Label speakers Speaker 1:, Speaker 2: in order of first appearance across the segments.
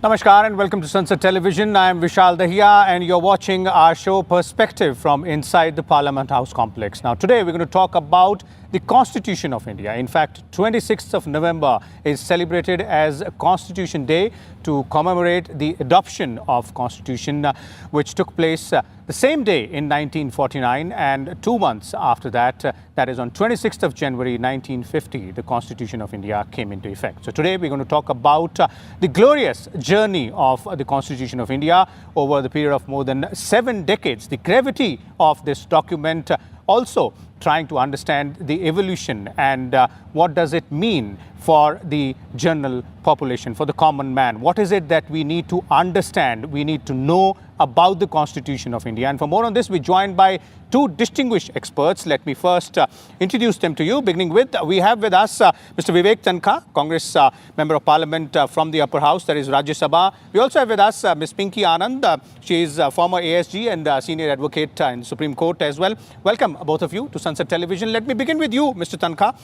Speaker 1: Namaskar and welcome to Sunset Television. I am Vishal Dahiya and you're watching our show Perspective from inside the Parliament House complex. Now today we're going to talk about the Constitution of India. In fact, 26th of November is celebrated as Constitution Day to commemorate the adoption of Constitution which took place the same day in 1949 and 2 months after that, that is on 26th of January 1950, the Constitution of India came into effect. So today we're going to talk about the glorious journey of the Constitution of India over the period of more than 7 decades, the gravity of this document, also trying to understand the evolution and what does it mean for the general population, for the common man. What is it that we need to understand, we need to know about the Constitution of India? And for more on this, we're joined by two distinguished experts. Let me first introduce them to you, beginning with, we have with us Mr. Vivek Tankha, Congress Member of Parliament from the upper house, that is Rajya Sabha. We also have with us Ms. Pinky Anand. She is former ASG and senior advocate in the Supreme Court as well. Welcome, both of you, to Sunset Television. Let me begin with you, Mr. Tankha.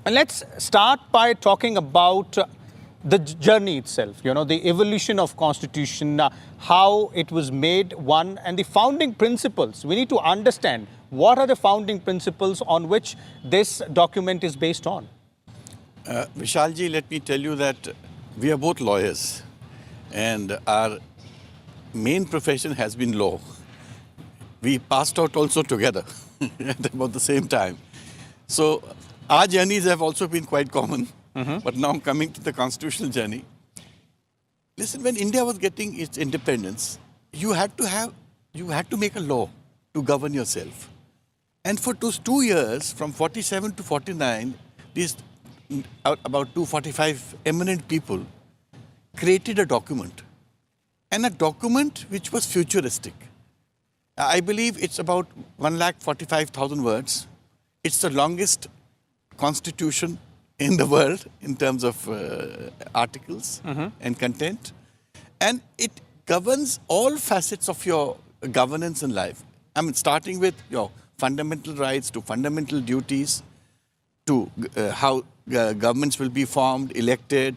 Speaker 1: And let's start by talking about the journey itself, you know, the evolution of Constitution, how it was made, one, and the founding principles. We need to understand what are the founding principles on which this document is based on.
Speaker 2: Vishalji, let me tell you that we are both lawyers and our main profession has been law. We passed out also together at about the same time. So our journeys have also been quite common. But now I'm coming to the constitutional journey. Listen, when India was getting its independence, you had to make a law to govern yourself. And for those 2 years, from 47 to 49, these about 245 eminent people created a document. And a document which was futuristic. I believe it's about 145,000 words. It's the longest constitution in the world in terms of articles and content. And it governs all facets of your governance in life. I mean, starting with your fundamental rights to fundamental duties, to how governments will be formed, elected,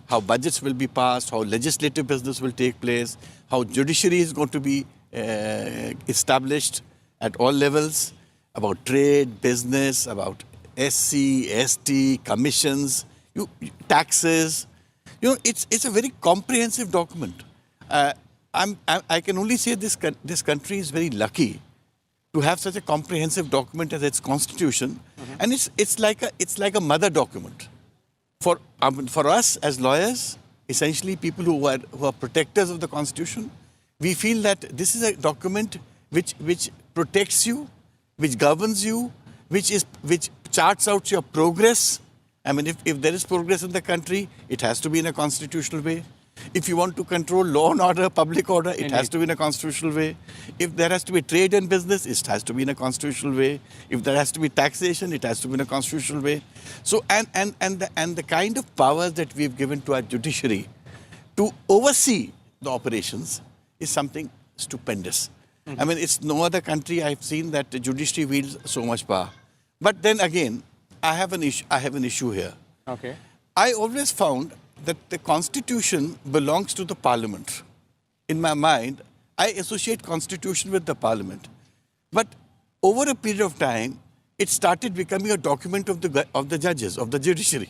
Speaker 2: how budgets will be passed, how legislative business will take place, how judiciary is going to be established at all levels, about trade, business, about SC, ST, commissions, taxes. You know, it's a very comprehensive document. I can only say this country is very lucky to have such a comprehensive document as its constitution, and it's like a mother document for us as lawyers, essentially people who are protectors of the constitution. We feel that this is a document which protects you, which governs you, which charts out your progress. I mean, if there is progress in the country, it has to be in a constitutional way. If you want to control law and order, public order, it has to be in a constitutional way. If there has to be trade and business, it has to be in a constitutional way. If there has to be taxation, it has to be in a constitutional way. So, and the kind of powers that we've given to our judiciary to oversee the operations is something stupendous. I mean, it's no other country I've seen that the judiciary wields so much power. But then again, I have an issue here.
Speaker 1: Okay.
Speaker 2: I always found that the constitution belongs to the parliament. In my mind, I associate constitution with the parliament. But over a period of time, it started becoming a document of the judges, of the judiciary.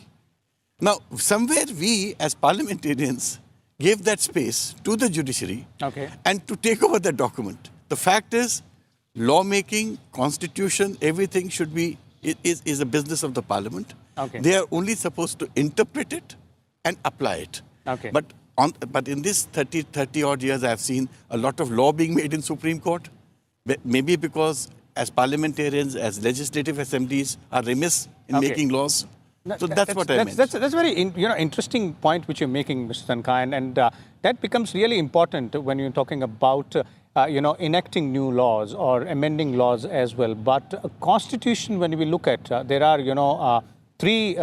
Speaker 2: Now, somewhere we as parliamentarians gave that space to the judiciary and to take over that document. The fact is, lawmaking, constitution, everything should be, is a business of the parliament. They are only supposed to interpret it and apply it. But in this 30 odd years, I have seen a lot of law being made in Supreme Court. Maybe because as parliamentarians, as legislative assemblies are remiss in making laws. So that's what I meant.
Speaker 1: That's a very interesting point which you're making, Mr. Tankha, and that becomes really important when you're talking about enacting new laws or amending laws as well. But a constitution, when we look at, there are, three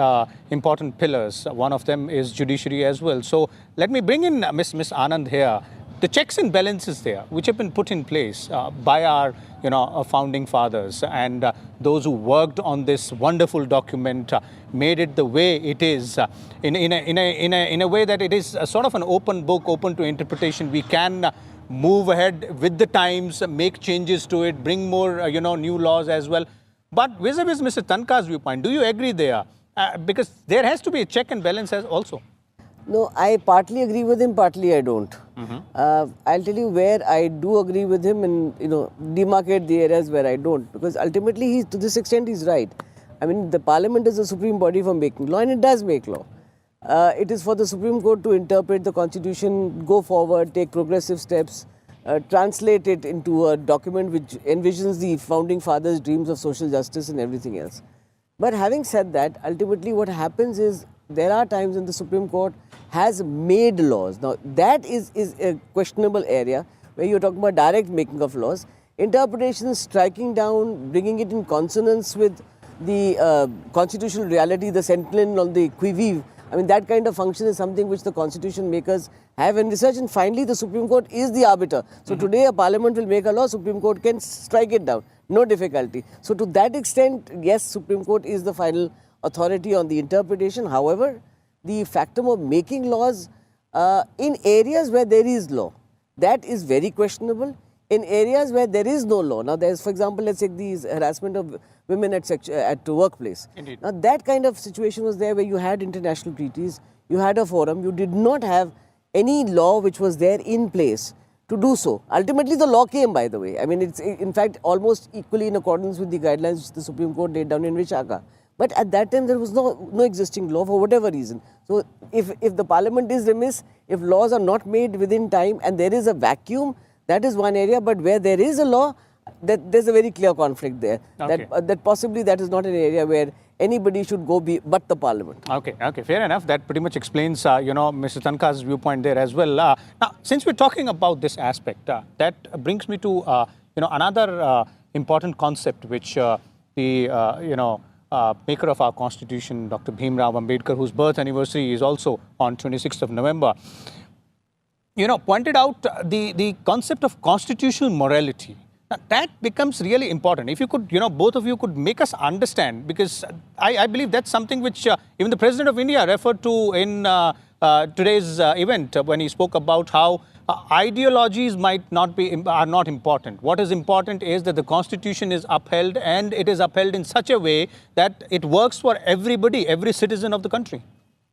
Speaker 1: important pillars. One of them is judiciary as well. So let me bring in Ms. Anand here. the checks and balances there, which have been put in place by our, founding fathers and those who worked on this wonderful document, made it the way it is, in a way that it is a sort of an open book, open to interpretation. We can move ahead with the times, make changes to it, bring more, new laws as well. But vis-a-vis Mr. Tankha's viewpoint, do you agree there? Because there has to be a check and balance as also.
Speaker 3: No, I partly agree with him, partly I don't. I'll tell you where I do agree with him and, demarcate the areas where I don't. Because ultimately, to this extent, he's right. I mean, the parliament is the supreme body for making law and it does make law. It is for the Supreme Court to interpret the constitution, go forward, take progressive steps, translate it into a document which envisions the founding fathers' dreams of social justice and everything else. But having said that, ultimately what happens is there are times when the Supreme Court has made laws. Now, that is a questionable area where you're talking about direct making of laws. Interpretation, striking down, bringing it in consonance with the constitutional reality, the sentinel on the qui vive. I mean, that kind of function is something which the constitution makers have envisaged, and finally the Supreme Court is the arbiter. So today a parliament will make a law, Supreme Court can strike it down, no difficulty. So to that extent, yes, Supreme Court is the final authority on the interpretation. However, the factum of making laws in areas where there is law, that is very questionable. In areas where there is no law, now there's, for example, let's take these harassment of women at workplace.
Speaker 1: Indeed.
Speaker 3: Now that kind of situation was there where you had international treaties, you had a forum, you did not have any law which was there in place to do so. Ultimately the law came, by the way. I mean, it's in fact almost equally in accordance with the guidelines which the Supreme Court laid down in Vishaka. But at that time there was no existing law for whatever reason. So if the parliament is remiss, if laws are not made within time and there is a vacuum, that is one area. But where there is a law, there's a very clear conflict there.
Speaker 1: Okay.
Speaker 3: That possibly that is not an area where anybody should go but the parliament.
Speaker 1: Okay, fair enough. That pretty much explains, Mr. Tankha's viewpoint there as well. Now, since we're talking about this aspect, that brings me to, another important concept which the, maker of our constitution, Dr. Bhimrao Ambedkar, whose birth anniversary is also on 26th of November, pointed out the concept of constitutional morality. Now, that becomes really important. If you could, both of you could make us understand, because I believe that's something which even the President of India referred to in today's event when he spoke about how ideologies are not important. What is important is that the Constitution is upheld, and it is upheld in such a way that it works for everybody, every citizen of the country.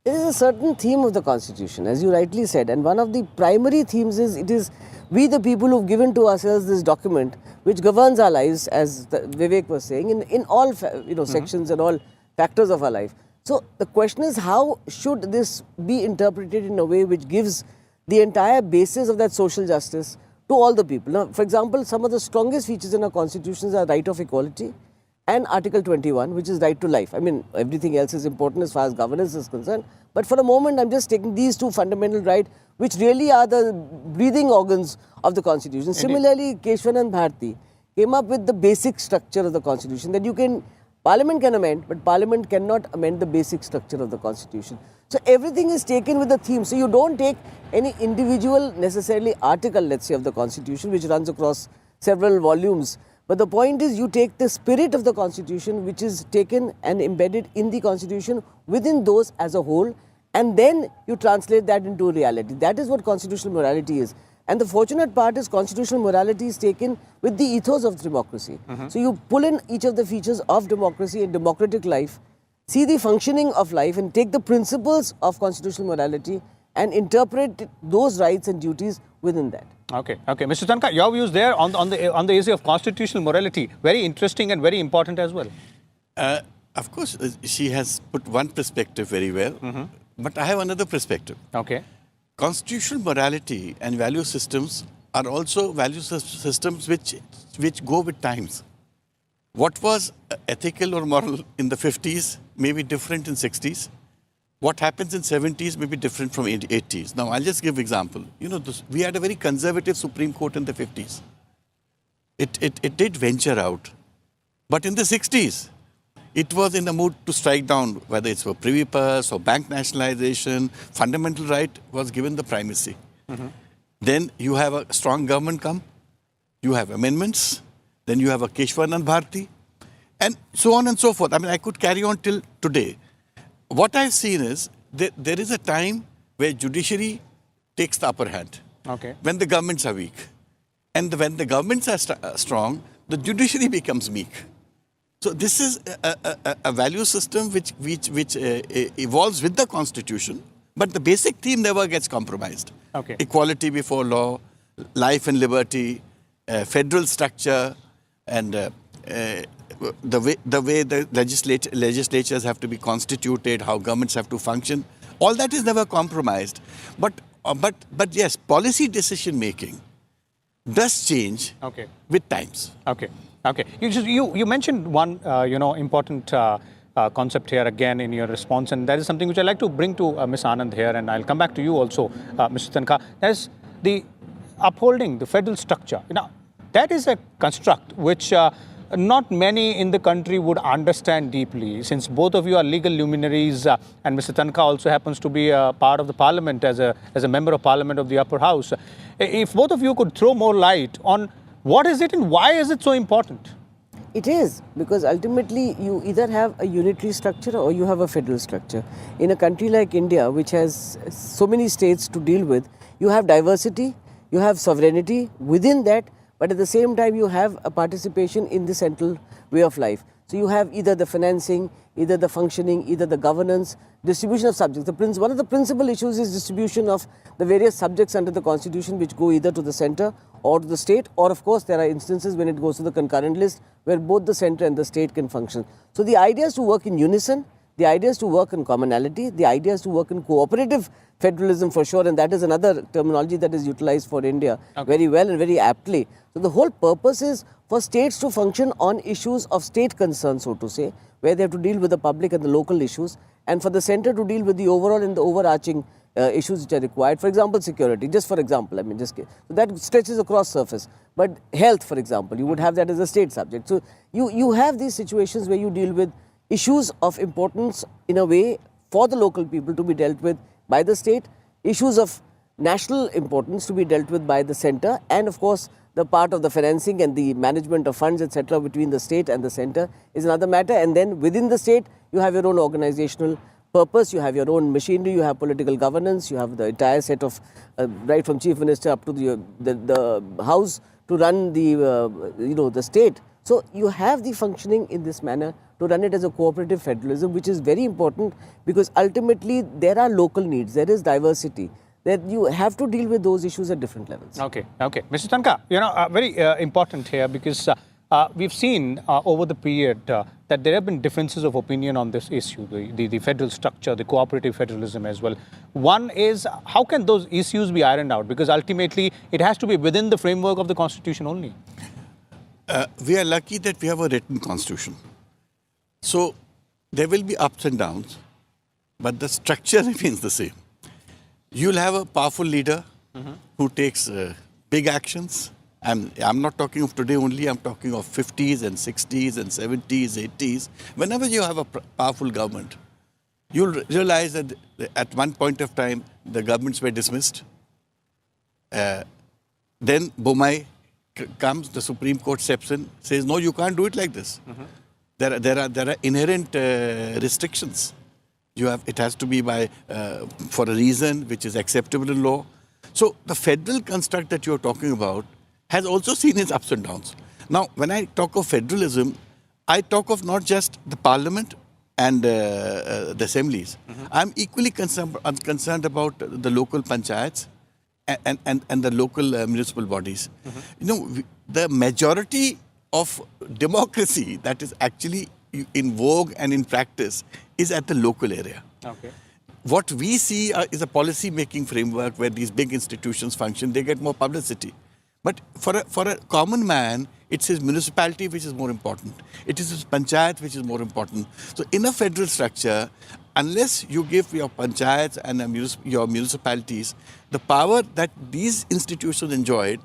Speaker 3: There is a certain theme of the Constitution, as you rightly said, and one of the primary themes is it is we the people who've given to ourselves this document which governs our lives, as Vivek was saying, in all sections and all factors of our life. So the question is, how should this be interpreted in a way which gives the entire basis of that social justice to all the people? Now, for example, some of the strongest features in our constitutions are right of equality and Article 21, which is right to life. I mean, everything else is important as far as governance is concerned. But for a moment, I'm just taking these two fundamental rights, which really are the breathing organs of the Constitution. Indeed. Similarly, Keshwanand Bharti came up with the basic structure of the Constitution that Parliament can amend, but Parliament cannot amend the basic structure of the Constitution. So everything is taken with the theme. So you don't take any individual necessarily article, let's say, of the Constitution, which runs across several volumes. But the point is, you take the spirit of the Constitution, which is taken and embedded in the Constitution within those as a whole, and then you translate that into reality. That is what constitutional morality is. And the fortunate part is constitutional morality is taken with the ethos of democracy. So you pull in each of the features of democracy and democratic life, see the functioning of life, and take the principles of constitutional morality and interpret those rights and duties within that.
Speaker 1: Okay. Mr. Tankha, your views there on the issue of constitutional morality, very interesting and very important as well.
Speaker 2: Of course, she has put one perspective very well, but I have another perspective.
Speaker 1: Okay.
Speaker 2: Constitutional morality and value systems are also value systems which go with times. What was ethical or moral in the 50s may be different in 60s. What happens in 70s may be different from 80s. Now, I'll just give example. We had a very conservative Supreme Court in the 50s. It did venture out. But in the 60s, it was in the mood to strike down, whether it's for privy purse or bank nationalization. Fundamental right was given the primacy. then you have a strong government come, you have amendments, then you have a Keshwanand Bharti, and so on and so forth. I mean, I could carry on till today. What I've seen is that there is a time where judiciary takes the upper hand.
Speaker 1: Okay.
Speaker 2: When the governments are weak. And when the governments are strong, the judiciary becomes weak. So this is a value system which evolves with the constitution, but the basic theme never gets compromised.
Speaker 1: Okay.
Speaker 2: Equality before law, life and liberty, federal structure, and the way the legislatures have to be constituted, how governments have to function, all that is never compromised. But yes, policy decision making does change with times.
Speaker 1: Okay. Okay. You mentioned one important concept here again in your response, and that is something which I'd like to bring to Ms. Anand here, and I'll come back to you also, Mr. Tankha. That is the upholding the federal structure. Now, that is a construct which not many in the country would understand deeply, since both of you are legal luminaries, and Mr. Tankha also happens to be a part of the parliament as a member of parliament of the upper house. If both of you could throw more light on what is it and why is it so important?
Speaker 3: It is, because ultimately you either have a unitary structure or you have a federal structure. In a country like India, which has so many states to deal with, you have diversity, you have sovereignty within that, but at the same time you have a participation in the central way of life. So you have either the financing, either the functioning, either the governance, distribution of subjects. One of the principal issues is distribution of the various subjects under the constitution, which go either to the centre or to the state, or of course there are instances when it goes to the concurrent list where both the centre and the state can function. So the idea is to work in unison, the idea is to work in commonality, the idea is to work in cooperative federalism for sure, and that is another terminology that is utilized for India very well and very aptly. So the whole purpose is for states to function on issues of state concern, so to say, where they have to deal with the public and the local issues, and for the centre to deal with the overall and the overarching issues which are required. For example, security, just for example, so that stretches across surface. But health, for example, you would have that as a state subject. So you have these situations where you deal with issues of importance in a way for the local people to be dealt with by the state, issues of national importance to be dealt with by the centre, and of course the part of the financing and the management of funds, etc., between the state and the centre is another matter. And then within the state, you have your own organizational purpose, you have your own machinery, you have political governance, you have the entire set of, right from chief minister up to the house to run the state. So you have the functioning in this manner to run it as a cooperative federalism, which is very important because ultimately there are local needs, there is diversity, that you have to deal with those issues at different levels. Okay.
Speaker 1: Mr. Tankha, very important here because we've seen over the period that there have been differences of opinion on this issue, the federal structure, the cooperative federalism as well. One is, how can those issues be ironed out? Because ultimately, it has to be within the framework of the constitution only.
Speaker 2: We are lucky that we have a written constitution. So, there will be ups and downs, but the structure remains the same. You'll have a powerful leader who takes big actions. I'm not talking of today only, I'm talking of 50s and 60s and 70s, 80s. Whenever you have a powerful government, you'll realize that at one point of time, the governments were dismissed. Then Bomai comes, the Supreme Court steps in, says, no, you can't do it like this. There are inherent restrictions. It has to be for a reason which is acceptable in law. So the federal construct that you're talking about has also seen its ups and downs. Now, when I talk of federalism, I talk of not just the parliament and the assemblies. I'm equally concerned about the local panchayats and the local municipal bodies. The majority of democracy that is actually in vogue and in practice is at the local area. What we see is a policy-making framework where these big institutions function, they get more publicity. But for a common man, it's his municipality which is more important. It is his panchayat which is more important. So in a federal structure, unless you give your panchayats and your municipalities the power that these institutions enjoyed,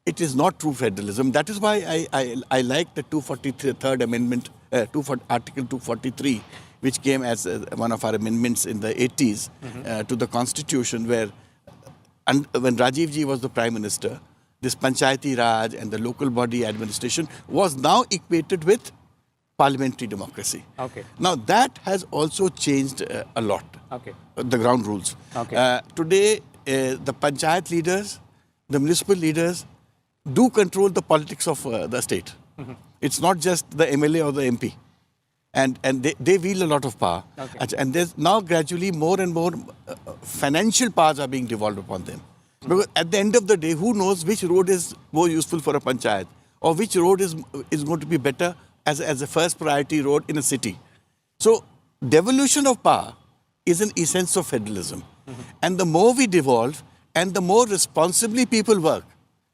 Speaker 2: it is not true federalism. That is why I like the 243rd Amendment, Article 243, which came as one of our amendments in the 80s to the Constitution, where and when Rajiv ji was the Prime Minister, this Panchayati Raj and the local body administration was now equated with parliamentary democracy.
Speaker 1: Okay.
Speaker 2: Now that has also changed a lot.
Speaker 1: Okay.
Speaker 2: The ground rules.
Speaker 1: Okay.
Speaker 2: Today, the panchayat leaders, the municipal leaders do control the politics of the state. It's not just the MLA or the MP. And they wield a lot of power.
Speaker 1: Okay.
Speaker 2: And there's now gradually more and more financial powers are being devolved upon them. Because at the end of the day, who knows which road is more useful for a panchayat or which road is going to be better as a first priority road in a city. So devolution of power is an essence of federalism. And the more we devolve and the more responsibly people work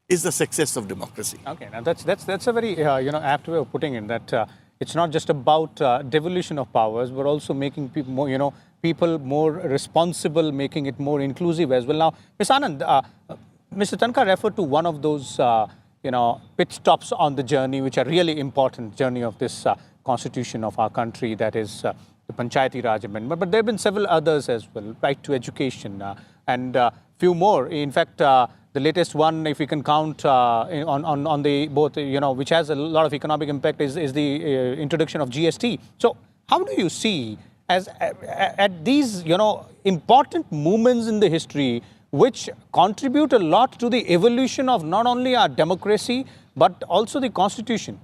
Speaker 2: is the success of democracy.
Speaker 1: Okay, now that's a very apt way of putting it, that it's not just about devolution of powers, but also making people more, people more responsible, making it more inclusive as well. Now, Ms. Anand, Mr. Tankha referred to one of those pit stops on the journey, which are really important journey of this constitution of our country, that is the Panchayati Raj Amendment. But there have been several others as well, right to education, and few more. In fact, the latest one, if we can count on the both, which has a lot of economic impact, is the introduction of GST. So how do you see as at these important moments in the history which contribute a lot to the evolution of not only our democracy but also the constitution?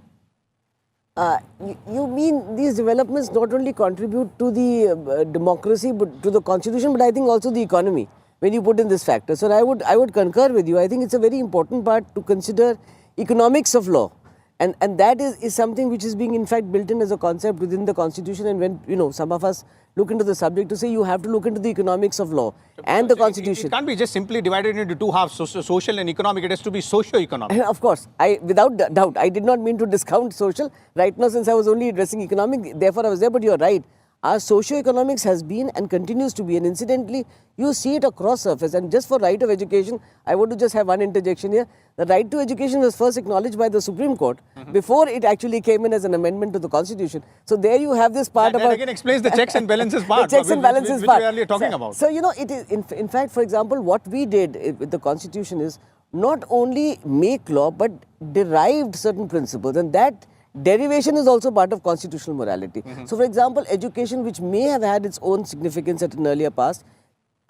Speaker 3: You mean these developments not only contribute to the democracy, but to the constitution, but I think also the economy, when you put in this factor. So I would concur with you. I think it's a very important part to consider economics of law. And that is something which is being in fact built in as a concept within the constitution. And when some of us look into the subject, to say you have to look into the economics of law and the constitution.
Speaker 1: It can't be just simply divided into two halves, social and economic. It has to be socio-economic.
Speaker 3: Of course, without doubt, I did not mean to discount social. Right now, since I was only addressing economic, therefore I was there, but you're right. Our socio-economics has been and continues to be, and incidentally, you see it across surface. And just for right of education, I want to just have one interjection here. The right to education was first acknowledged by the Supreme Court before it actually came in as an amendment to the Constitution. So there you have this part
Speaker 1: that again explains the checks and balances part.
Speaker 3: The checks and balances part.
Speaker 1: Which we are earlier talking about.
Speaker 3: So, it is, in fact, for example, what we did with the Constitution is not only make law, but derived certain principles. And that derivation is also part of constitutional morality. So, for example, education, which may have had its own significance at an earlier past,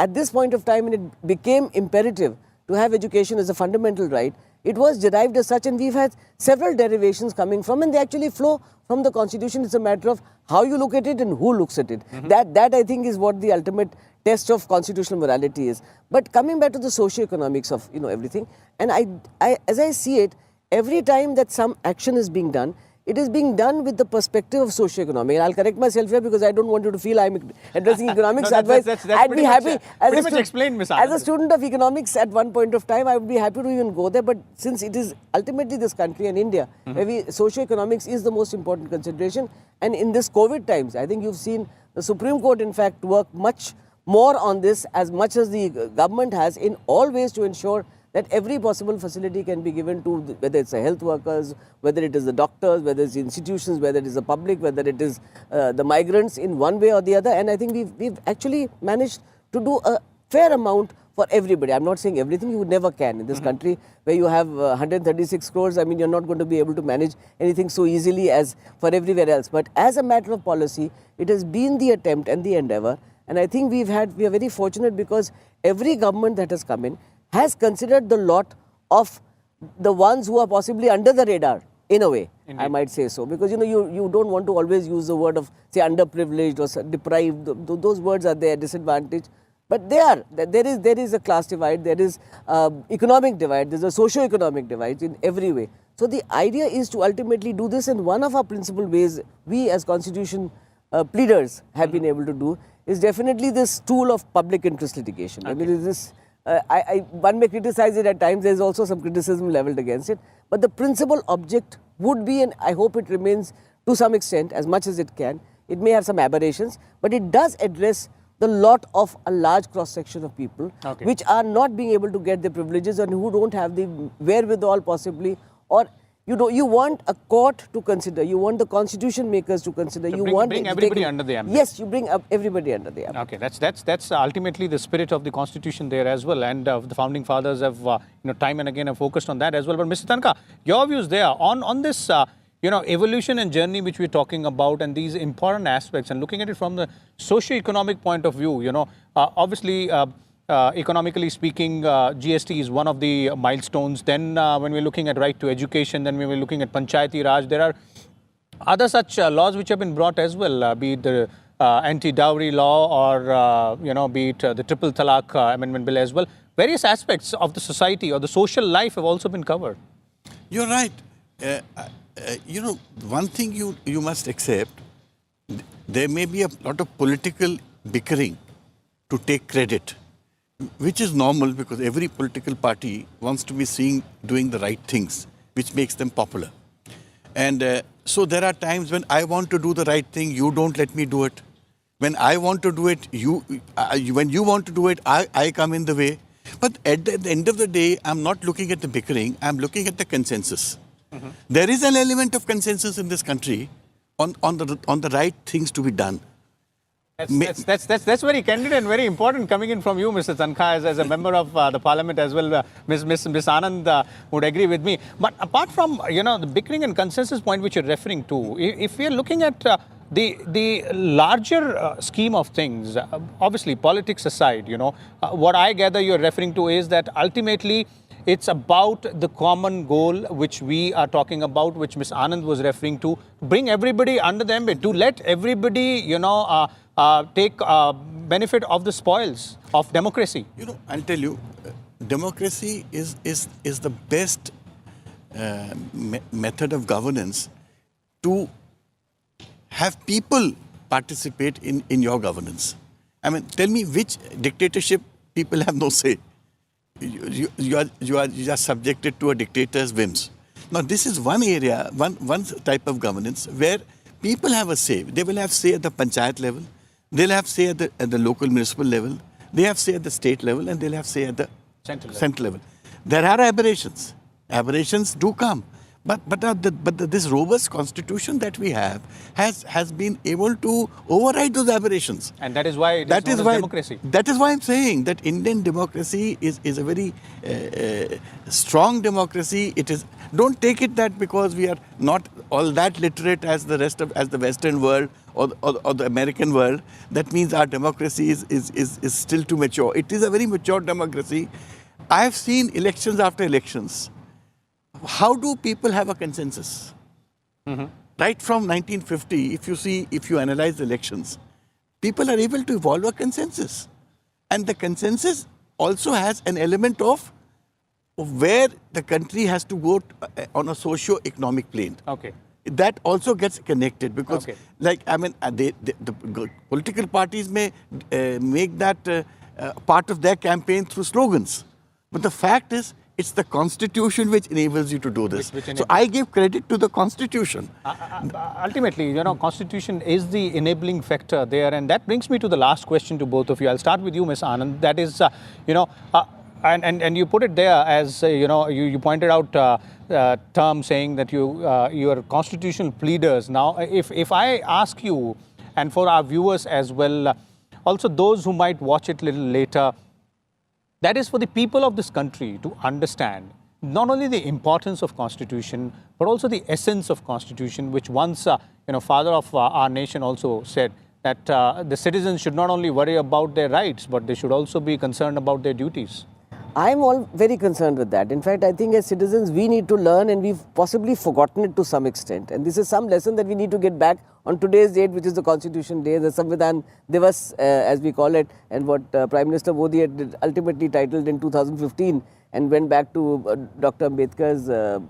Speaker 3: at this point of time, when it became imperative to have education as a fundamental right, it was derived as such, and we've had several derivations coming from, and they actually flow from the Constitution. It's a matter of how you look at it and who looks at it. That I think is what the ultimate test of constitutional morality is. But coming back to the socio-economics of everything, and I as I see it, every time that some action is being done, it is being done with the perspective of socio-economic. And I'll correct myself here because I don't want you to feel I'm addressing economics. Otherwise, I'd be happy. As a student of economics at one point of time, I would be happy to even go there. But since it is ultimately this country and India, where socio-economics is the most important consideration. And in this COVID times, I think you've seen the Supreme Court, in fact, work much more on this as much as the government has in all ways to ensure that every possible facility can be given to, whether it's the health workers, whether it is the doctors, whether it's the institutions, whether it is the public, whether it is the migrants in one way or the other. And I think we've actually managed to do a fair amount for everybody. I'm not saying everything, you never can. In this country where you have 136 crores, I mean, you're not going to be able to manage anything so easily as for everywhere else. But as a matter of policy, it has been the attempt and the endeavor. And I think we are very fortunate because every government that has come in has considered the lot of the ones who are possibly under the radar, in a way. Indeed. I might say so. Because, you don't want to always use the word of, say, underprivileged or deprived. Those words are there, disadvantaged. But they are. There is a class divide, there is economic divide, there's a socio-economic divide in every way. So the idea is to ultimately do this, and one of our principal ways we as constitution pleaders have been able to do is definitely this tool of public interest litigation. Okay. I mean, this... one may criticize it at times, there is also some criticism leveled against it, but the principal object would be, and I hope it remains to some extent, as much as it can, it may have some aberrations, but it does address the lot of a large cross-section of people which are not being able to get their privileges and who don't have the wherewithal possibly, or You want a court to consider. You want the constitution makers to consider.
Speaker 1: So
Speaker 3: you
Speaker 1: bring everybody under the ambit.
Speaker 3: Yes, you bring up everybody under the ambit.
Speaker 1: Okay, that's ultimately the spirit of the constitution there as well, and the founding fathers have time and again have focused on that as well. But Mr. Tankha, your views there on this evolution and journey which we're talking about, and these important aspects, and looking at it from the socio-economic point of view. Obviously. Economically speaking, GST is one of the milestones. Then when we're looking at right to education, then when we're looking at Panchayati Raj, there are other such laws which have been brought as well, be it the anti-dowry law or, be it the Triple Talaq Amendment Bill as well. Various aspects of the society or the social life have also been covered.
Speaker 2: You're right. One thing you must accept, there may be a lot of political bickering to take credit, which is normal because every political party wants to be seen doing the right things, which makes them popular. And so there are times when I want to do the right thing, you don't let me do it. When I want to do it, when you want to do it, I come in the way. But at the end of the day, I'm not looking at the bickering, I'm looking at the consensus. Mm-hmm. There is an element of consensus in this country on the right things to be done.
Speaker 1: That's very candid and very important coming in from you, Mr. Tankha, as a member of the parliament as well. Miss Anand would agree with me. But apart from the bickering and consensus point which you're referring to, if we are looking at the larger scheme of things, obviously politics aside, what I gather you're referring to is that ultimately it's about the common goal which we are talking about, which Ms. Anand was referring to bring everybody under the ambit, to let everybody, take benefit of the spoils of democracy.
Speaker 2: I'll tell you, democracy is the best method of governance to have people participate in your governance. I mean, tell me which dictatorship people have no say. You are subjected to a dictator's whims. Now, this is one area, one type of governance where people have a say. They will have say at the panchayat level. They'll have say at the local municipal level. They have say at the state level, and they'll have say at the central level. There are aberrations. Aberrations do come. But this robust constitution that we have has been able to override those aberrations.
Speaker 1: And that is why it is known as democracy.
Speaker 2: That is why I'm saying that Indian democracy is a very strong democracy. It is. Don't take it that because we are not all that literate as the Western world or the American world, that means our democracy is still too mature. It is a very mature democracy. I have seen elections after elections. How do people have a consensus? Mm-hmm. Right from 1950, if you analyze the elections, people are able to evolve a consensus. And the consensus also has an element of where the country has to go on a socio-economic plane.
Speaker 1: Okay.
Speaker 2: That also gets connected because, the political parties may make that part of their campaign through slogans. But the fact is, it's the Constitution which enables you to do this. So I give credit to the Constitution.
Speaker 1: Ultimately, Constitution is the enabling factor there. And that brings me to the last question to both of you. I'll start with you, Ms. Anand. That is, and you put it there as, you pointed out term saying that you are constitutional pleaders. Now, if I ask you, and for our viewers as well, also those who might watch it a little later, that is for the people of this country to understand not only the importance of Constitution, but also the essence of Constitution, which once, father of our nation also said that the citizens should not only worry about their rights, but they should also be concerned about their duties.
Speaker 3: I'm all very concerned with that. In fact, I think as citizens, we need to learn, and we've possibly forgotten it to some extent. And this is some lesson that we need to get back on today's date, which is the Constitution Day, the Samvidhan Divas, as we call it, and what Prime Minister Modi had ultimately titled in 2015 and went back to Dr. Ambedkar's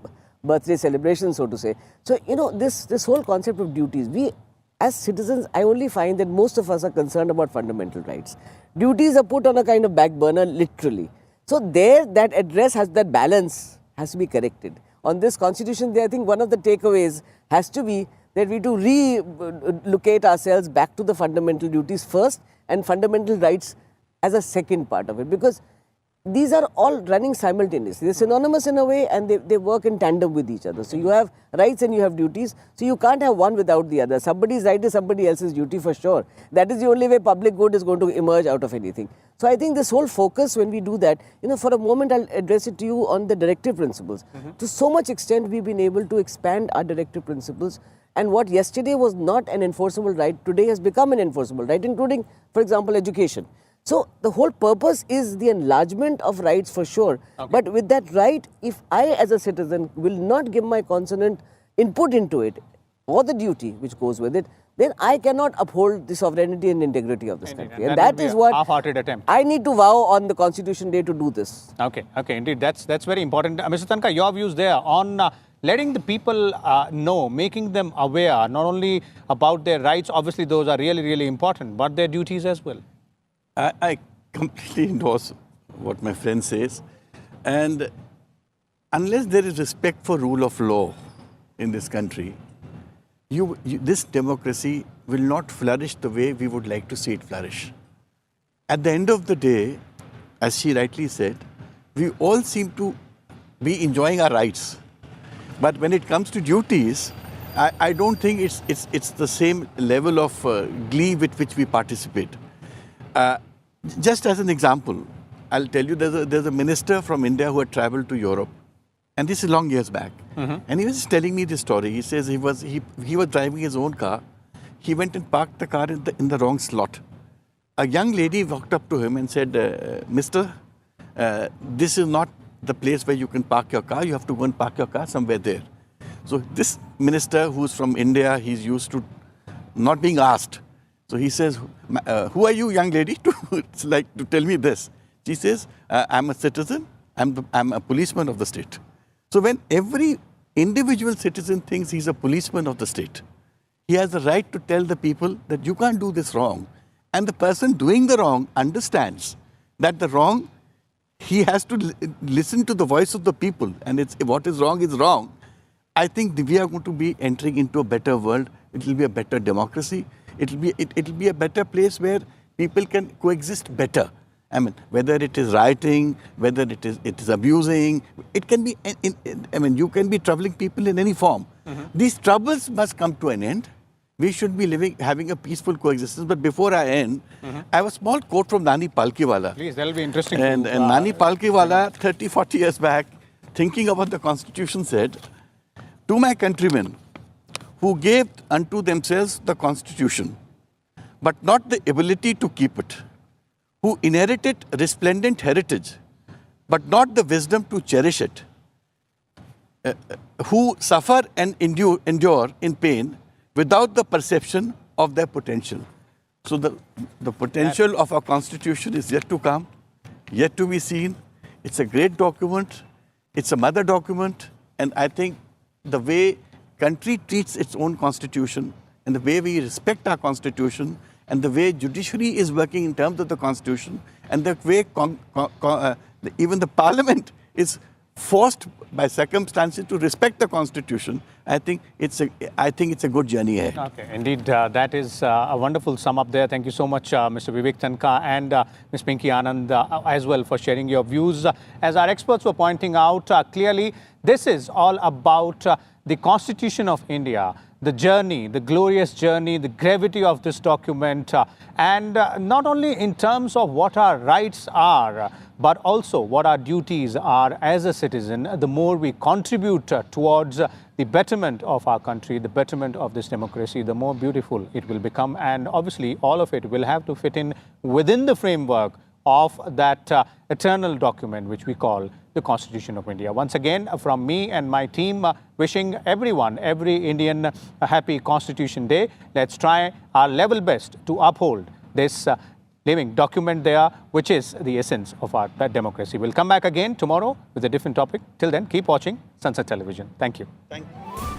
Speaker 3: birthday celebration, so to say. So, this whole concept of duties, we as citizens, I only find that most of us are concerned about fundamental rights. Duties are put on a kind of back burner, literally. So that address that balance has to be corrected. On this Constitution Day, I think one of the takeaways has to be that we to relocate ourselves back to the fundamental duties first and fundamental rights as a second part of it. Because these are all running simultaneously. They're synonymous in a way, and they work in tandem with each other. So you have rights and you have duties. So you can't have one without the other. Somebody's right is somebody else's duty for sure. That is the only way public good is going to emerge out of anything. So I think this whole focus, when we do that, for a moment I'll address it to you on the directive principles. To so much extent we've been able to expand our directive principles, and what yesterday was not an enforceable right, today has become an enforceable right, including, for example, education. So the whole purpose is the enlargement of rights for sure. Okay. But with that right, if I as a citizen will not give my consonant input into it, or the duty which goes with it, then I cannot uphold the sovereignty and integrity of this country. And that is what
Speaker 1: half-hearted attempt.
Speaker 3: I need to vow on the Constitution Day to do this.
Speaker 1: Okay, indeed, that's very important. Mr. Tankha, your views there on letting the people know, making them aware, not only about their rights, obviously those are really, really important, but their duties as well.
Speaker 2: I completely endorse what my friend says. And unless there is respect for rule of law in this country, this democracy will not flourish the way we would like to see it flourish. At the end of the day, as she rightly said, we all seem to be enjoying our rights. But when it comes to duties, I don't think it's the same level of glee with which we participate. Just as an example, I'll tell you, there's a minister from India who had traveled to Europe, and this is long years back. And he was telling me this story. He says he was driving his own car. He went and parked the car in the wrong slot. A young lady walked up to him and said, "Mister, this is not the place where you can park your car. You have to go and park your car somewhere there." So this minister, who's from India, he's used to not being asked. So he says, "Who are you, young lady, to tell me this?" She says, "I'm a citizen. I'm a policeman of the state." So when every individual citizen thinks he's a policeman of the state, he has the right to tell the people that you can't do this wrong. And the person doing the wrong understands that the wrong, he has to listen to the voice of the people, and what is wrong is wrong. I think we are going to be entering into a better world. It will be a better democracy. It'll be a better place where people can coexist better. I mean, whether it is rioting, whether it is abusing, it can be. You can be troubling people in any form. These troubles must come to an end. We should be having a peaceful coexistence. But before I end, I have a small quote from Nani Palkiwala.
Speaker 1: Please, that'll be interesting.
Speaker 2: And Nani Palkiwala, 30, 40 years back, thinking about the Constitution, said, "To my countrymen who gave unto themselves the Constitution, but not the ability to keep it, who inherited resplendent heritage, but not the wisdom to cherish it, who suffer and endure in pain without the perception of their potential." So the potential of our Constitution is yet to come, yet to be seen. It's a great document. It's a mother document. And I think the way country treats its own Constitution, and the way we respect our Constitution, and the way judiciary is working in terms of the Constitution, and the way even the Parliament is forced by circumstances to respect the Constitution, I think it's a good journey ahead.
Speaker 1: Okay, indeed, that is a wonderful sum up there. Thank you so much, Mr. Vivek Tankha and Ms. Pinky Anand as well for sharing your views. As our experts were pointing out, clearly this is all about the Constitution of India, the journey, the glorious journey, the gravity of this document, and not only in terms of what our rights are, but also what our duties are as a citizen. The more we contribute towards the betterment of our country, the betterment of this democracy, the more beautiful it will become. And obviously, all of it will have to fit in within the framework of that eternal document which we call the Constitution of India. Once again, from me and my team, wishing everyone, every Indian, a happy Constitution Day. Let's try our level best to uphold this living document there, which is the essence of our democracy. We'll come back again tomorrow with a different topic. Till then, keep watching Sunset Television. Thank you.
Speaker 2: Thank you.